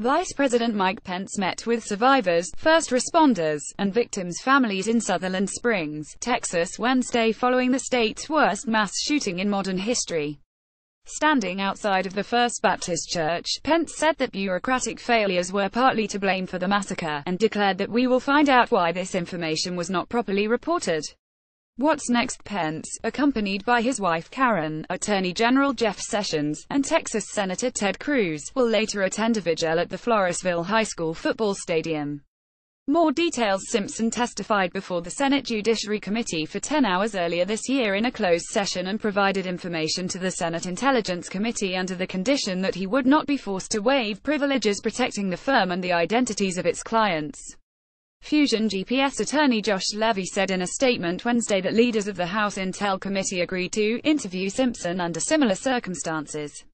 Vice President Mike Pence met with survivors, first responders, and victims' families in Sutherland Springs, Texas, Wednesday following the state's worst mass shooting in modern history. Standing outside of the First Baptist Church, Pence said that bureaucratic failures were partly to blame for the massacre, and declared that we will find out why this information was not properly reported. What's next? Pence, accompanied by his wife Karen, Attorney General Jeff Sessions, and Texas Senator Ted Cruz, will later attend a vigil at the Floresville High School football stadium. More details. Simpson testified before the Senate Judiciary Committee for 10 hours earlier this year in a closed session and provided information to the Senate Intelligence Committee under the condition that he would not be forced to waive privileges protecting the firm and the identities of its clients. Fusion GPS attorney Josh Levy said in a statement Wednesday that leaders of the House Intel Committee agreed to interview Simpson under similar circumstances.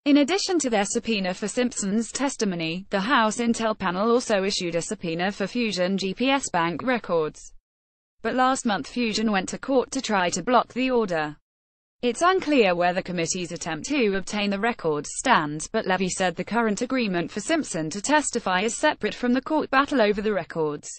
In addition to their subpoena for Simpson's testimony, the House Intel panel also issued a subpoena for Fusion GPS bank records. But last month Fusion went to court to try to block the order. It's unclear where the committee's attempt to obtain the records stands, but Levy said the current agreement for Simpson to testify is separate from the court battle over the records.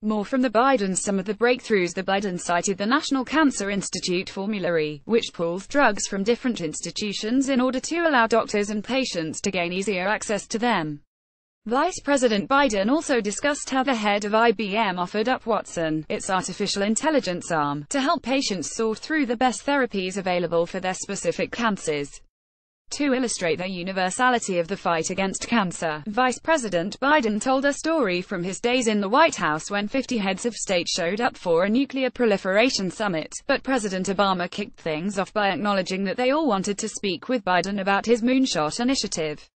More from the Bidens. Some of the breakthroughs. The Biden cited the National Cancer Institute formulary, which pulls drugs from different institutions in order to allow doctors and patients to gain easier access to them. Vice President Biden also discussed how the head of IBM offered up Watson, its artificial intelligence arm, to help patients sort through the best therapies available for their specific cancers. To illustrate the universality of the fight against cancer, Vice President Biden told a story from his days in the White House when 50 heads of state showed up for a nuclear proliferation summit, but President Obama kicked things off by acknowledging that they all wanted to speak with Biden about his moonshot initiative.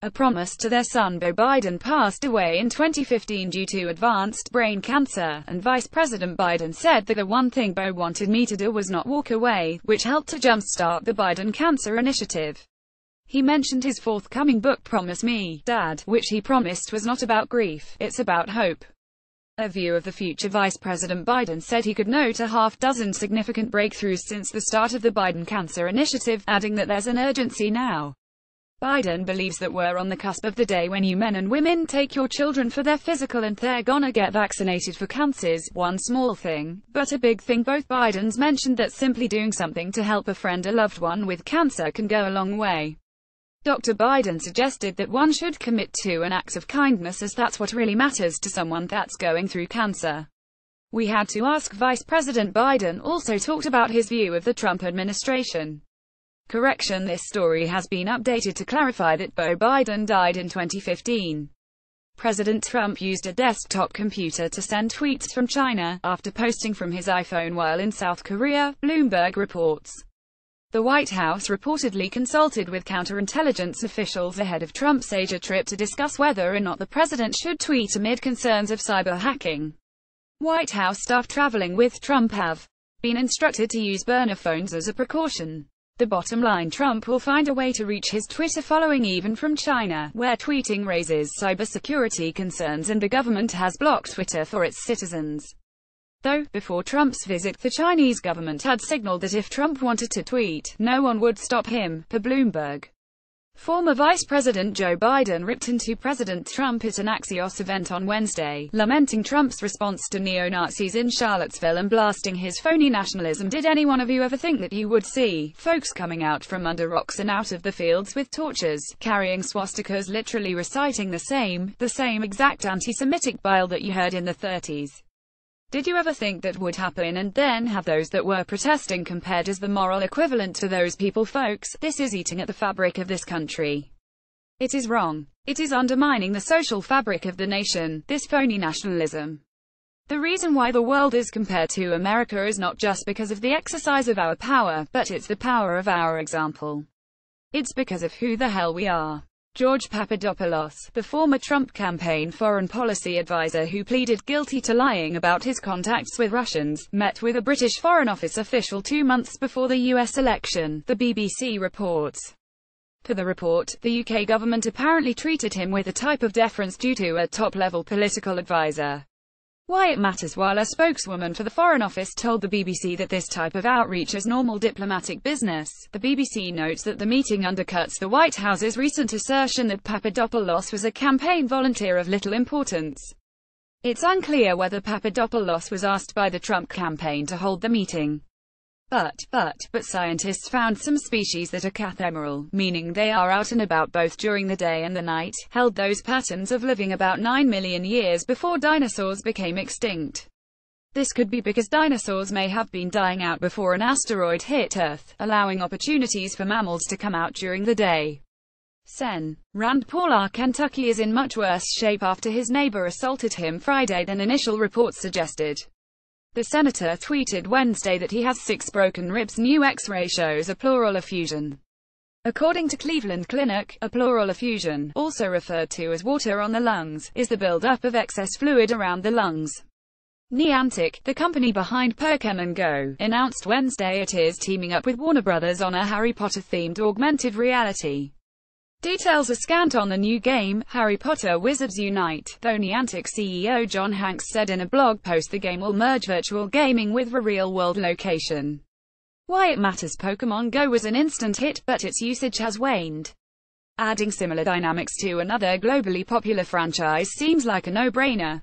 A promise to their son Beau. Biden passed away in 2015 due to advanced brain cancer, and Vice President Biden said that the one thing Beau wanted me to do was not walk away, which helped to jumpstart the Biden Cancer Initiative. He mentioned his forthcoming book Promise Me, Dad, which he promised was not about grief, it's about hope. A view of the future. Vice President Biden said he could note a half-dozen significant breakthroughs since the start of the Biden Cancer Initiative, adding that there's an urgency now. Biden believes that we're on the cusp of the day when you men and women take your children for their physical and they're gonna get vaccinated for cancers. One small thing, but a big thing. Both Bidens mentioned that simply doing something to help a friend or loved one with cancer can go a long way. Dr. Biden suggested that one should commit to an act of kindness as that's what really matters to someone that's going through cancer. We had to ask. Vice President Biden also talked about his view of the Trump administration. Correction: this story has been updated to clarify that Beau Biden died in 2015. President Trump used a desktop computer to send tweets from China, after posting from his iPhone while in South Korea, Bloomberg reports. The White House reportedly consulted with counterintelligence officials ahead of Trump's Asia trip to discuss whether or not the president should tweet amid concerns of cyber hacking. White House staff traveling with Trump have been instructed to use burner phones as a precaution. The bottom line: Trump will find a way to reach his Twitter following even from China, where tweeting raises cybersecurity concerns and the government has blocked Twitter for its citizens. Though, before Trump's visit, the Chinese government had signaled that if Trump wanted to tweet, no one would stop him, per Bloomberg. Former Vice President Joe Biden ripped into President Trump at an Axios event on Wednesday, lamenting Trump's response to neo-Nazis in Charlottesville and blasting his phony nationalism. Did any one of you ever think that you would see folks coming out from under rocks and out of the fields with torches, carrying swastikas, literally reciting the same exact anti-Semitic bile that you heard in the 30s? Did you ever think that would happen and then have those that were protesting compared as the moral equivalent to those people? Folks, this is eating at the fabric of this country. It is wrong. It is undermining the social fabric of the nation, this phony nationalism. The reason why the world is compared to America is not just because of the exercise of our power, but it's the power of our example. It's because of who the hell we are. George Papadopoulos, the former Trump campaign foreign policy advisor who pleaded guilty to lying about his contacts with Russians, met with a British Foreign Office official 2 months before the US election, the BBC reports. Per the report, the UK government apparently treated him with a type of deference due to a top-level political advisor. Why it matters. While a spokeswoman for the Foreign Office told the BBC that this type of outreach is normal diplomatic business, the BBC notes that the meeting undercuts the White House's recent assertion that Papadopoulos was a campaign volunteer of little importance. It's unclear whether Papadopoulos was asked by the Trump campaign to hold the meeting. But scientists found some species that are cathemeral, meaning they are out and about both during the day and the night, held those patterns of living about 9 million years before dinosaurs became extinct. This could be because dinosaurs may have been dying out before an asteroid hit Earth, allowing opportunities for mammals to come out during the day. Sen. Rand Paul, Kentucky is in much worse shape after his neighbor assaulted him Friday than initial reports suggested. The senator tweeted Wednesday that he has 6 broken ribs. New X-ray shows a pleural effusion. According to Cleveland Clinic, a pleural effusion, also referred to as water on the lungs, is the buildup of excess fluid around the lungs. Niantic, the company behind Pokémon Go, announced Wednesday it is teaming up with Warner Brothers on a Harry Potter-themed augmented reality. Details are scant on the new game, Harry Potter Wizards Unite, though Niantic CEO John Hanks said in a blog post the game will merge virtual gaming with a real-world location. Why it matters. Pokémon Go was an instant hit, but its usage has waned. Adding similar dynamics to another globally popular franchise seems like a no-brainer.